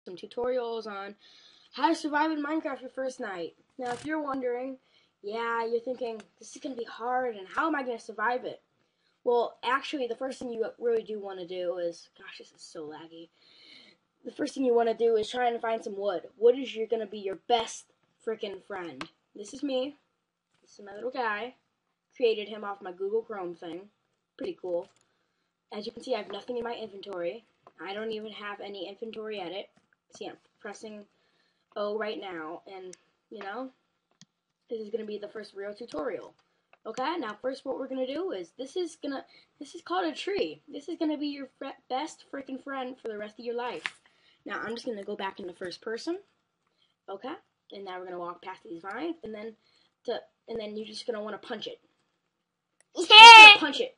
some tutorials on how to survive in Minecraft your first night. Now, if you're wondering, yeah, you're thinking, this is going to be hard, and how am I going to survive it? Well, actually, the first thing you really do want to do is, gosh, this is so laggy. The first thing you want to do is try and find some wood. Wood is going to be your best freaking friend. This is me. This is my little guy. Created him off my Google Chrome thing. Pretty cool. As you can see, I have nothing in my inventory. I don't even have any inventory edit. See, I'm pressing O right now, and, you know, this is going to be the first real tutorial. Okay, now first what we're going to do is, this is called a tree. This is going to be your best freaking friend for the rest of your life. Now, I'm just going to go back into first person. Okay, and now we're going to walk past these vines, and then you're just going to want to punch it. Yeah! Punch it.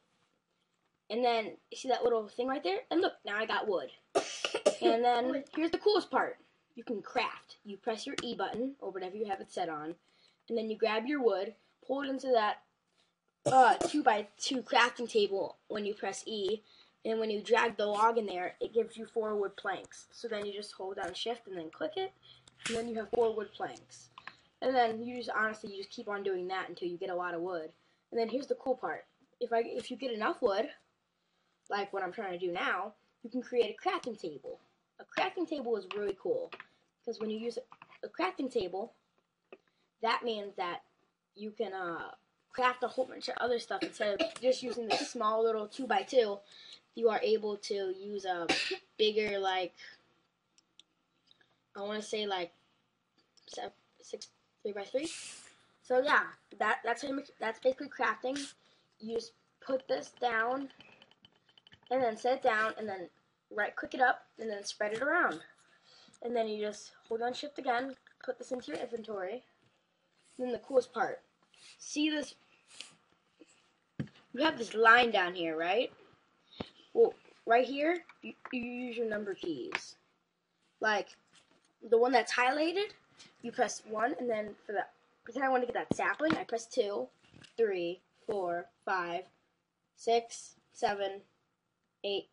And then, you see that little thing right there? And look, now I got wood. And then, here's the coolest part. You can craft. You press your E button, or whatever you have it set on, and then you grab your wood, pull it into that 2x2 crafting table when you press E, and when you drag the log in there, it gives you 4 wood planks. So then you just hold down shift and then click it, and then you have 4 wood planks. And then you just keep on doing that until you get a lot of wood. And then here's the cool part. If you get enough wood, like what I'm trying to do now, you can create a crafting table. A crafting table is really cool, because when you use a crafting table, that means that you can craft a whole bunch of other stuff. Instead of just using this small little 2x2, you are able to use a bigger, like, I want to say like 3x3. So yeah, that's basically crafting. You just put this down, and then set it down, and then right click it up, and then spread it around. And then you just hold on shift again, put this into your inventory. And then the coolest part, see this, you have this line down here, right? Well, right here, you use your number keys. Like, the one that's highlighted, you press 1, and then pretend I want to get that sapling, I press 2, 3, 4, 5, 6, 7, 8,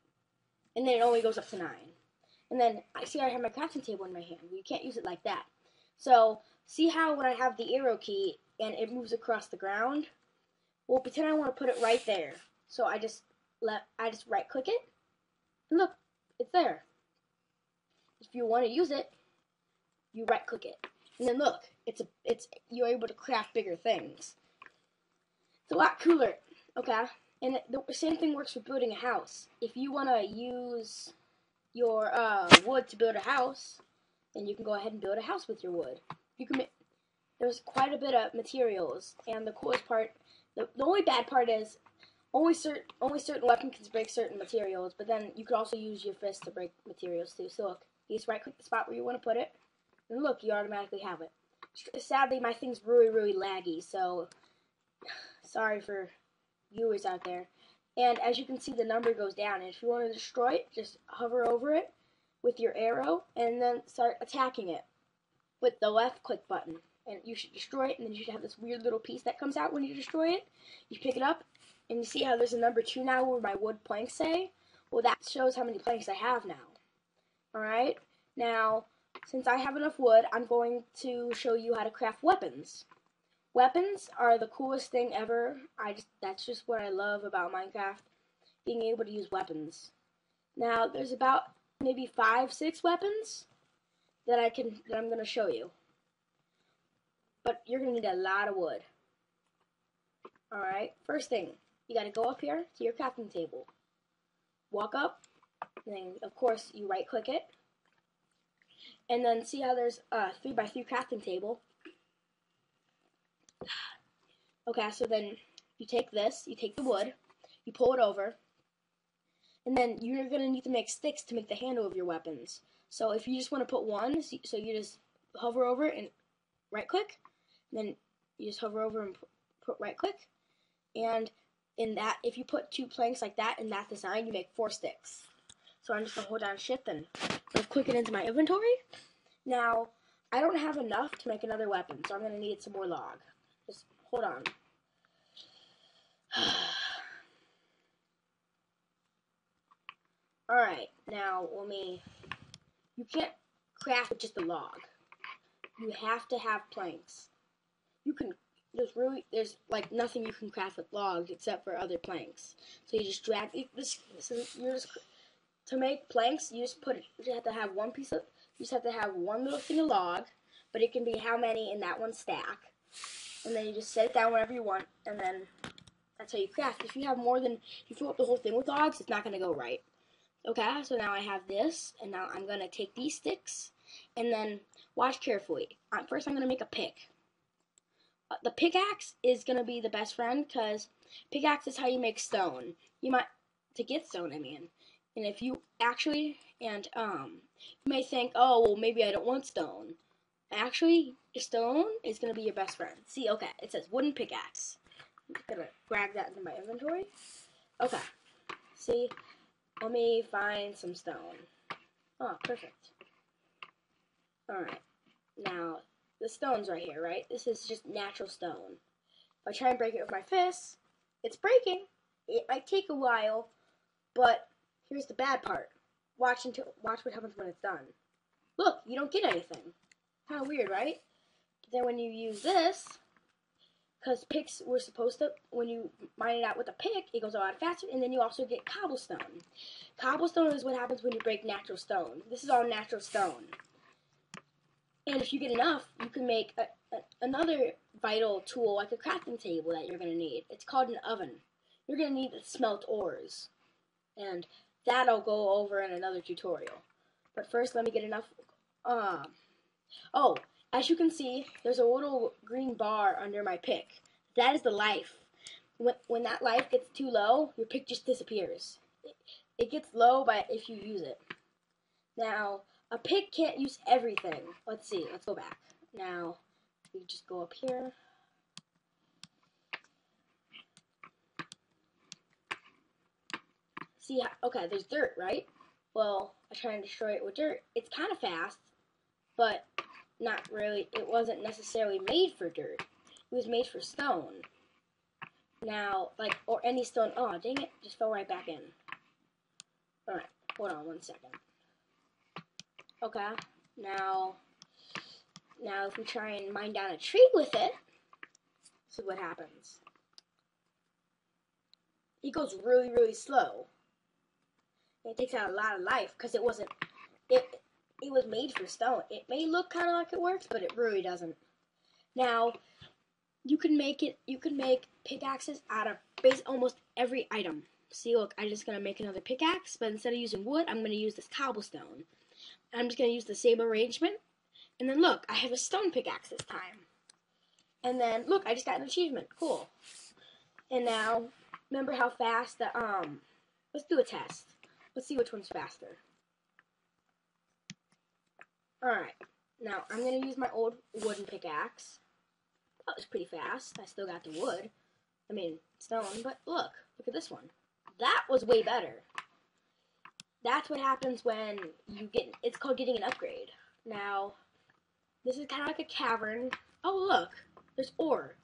and then it only goes up to 9. And then, I have my crafting table in my hand. You can't use it like that. So, see how when I have the arrow key, and it moves across the ground? Well, pretend I want to put it right there. So I just right click it, and look, it's there. If you want to use it, you right click it, and then look, you're able to craft bigger things. It's a lot cooler, okay? And the same thing works for building a house. If you want to use your wood to build a house, then you can go ahead and build a house with your wood. There's quite a bit of materials, and the coolest part, the only bad part is only certain weapons can break certain materials, but then you could also use your fist to break materials too. So look, you just right click the spot where you want to put it, and look, you automatically have it. Sadly, my thing's really, really laggy, so sorry for viewers out there. And as you can see, the number goes down, and if you want to destroy it, just hover over it with your arrow, and then start attacking it with the left click button. And you should destroy it, and then you should have this weird little piece that comes out when you destroy it. You pick it up, and you see how there's a number 2 now where my wood planks say? Well, that shows how many planks I have now. Alright? Now, since I have enough wood, I'm going to show you how to craft weapons. Weapons are the coolest thing ever. That's just what I love about Minecraft, being able to use weapons. Now, there's about maybe 5, 6 weapons that I'm going to show you. But you're going to need a lot of wood. Alright, first thing, you got to go up here to your crafting table. Walk up, and then of course you right click it. And then see how there's a 3x3 crafting table. Okay, so then you take this, you take the wood, you pull it over, and then you're going to need to make sticks to make the handle of your weapons. So if you just want to put one, so you just hover over it and right click, and then you just hover over and put right click, and if you put 2 planks like that in that design, you make 4 sticks. So I'm just going to hold down shift and click it into my inventory. Now, I don't have enough to make another weapon, so I'm going to need some more log. Just hold on. Alright, now you can't craft with just a log. You have to have planks. You can, there's like nothing you can craft with logs except for other planks. So you just drag this, to make planks, you just have to have you just have to have one little thing of log, but it can be how many in that one stack. And then you just set it down wherever you want, and then that's how you craft. If you fill up the whole thing with logs, it's not going to go right. Okay, so now I have this, and now I'm going to take these sticks, and then watch carefully. First, I'm going to make a pick. The pickaxe is going to be the best friend, because pickaxe is how you make stone. To get stone, I mean. And if you actually, you may think, oh, well, maybe I don't want stone. Actually, stone is going to be your best friend. See, okay, it says wooden pickaxe. I'm just going to grab that into my inventory. Okay, see, let me find some stone. Oh, perfect. Alright, now, the stone's right here, right? This is just natural stone. If I try and break it with my fists, it's breaking. It might take a while, but here's the bad part. Watch what happens when it's done. Look, you don't get anything. Kind of weird, right? But then when you use this, because picks were supposed to, when you mine it out with a pick, it goes a lot faster, and then you also get cobblestone. Cobblestone is what happens when you break natural stone. This is all natural stone. And if you get enough, you can make another vital tool, like a crafting table that you're going to need. It's called an oven. You're going to need to smelt ores. And that I'll go over in another tutorial. But first, let me get enough. Oh, as you can see, there's a little green bar under my pick. That is the life. When that life gets too low, your pick just disappears. It gets low if you use it. Now, a pick can't use everything. Let's see. Let's go back. Now, we just go up here. See, okay, there's dirt, right? Well, I try and destroy it with dirt. It's kind of fast, but not really. It wasn't necessarily made for dirt. It was made for stone. Now, or any stone. Oh, dang it. Just fell right back in. Alright, hold on 1 second. Okay, now if we try and mine down a tree with it, see what happens. It goes really, really slow. It takes out a lot of life because it was made for stone. It may look kind of like it works, but it really doesn't. Now, you can make pickaxes out of almost every item. See, look, I'm just gonna make another pickaxe, but instead of using wood, I'm gonna use this cobblestone. I'm just gonna use the same arrangement, and then look, I have a stone pickaxe this time. And then look, I just got an achievement. Cool. And now, remember how fast let's do a test. Let's see which one's faster. Alright, now I'm going to use my old wooden pickaxe. That was pretty fast. I still got the wood. I mean, stone, but look at this one. That was way better. That's what happens when it's called getting an upgrade. Now, this is kind of like a cavern. Oh, look, there's ore.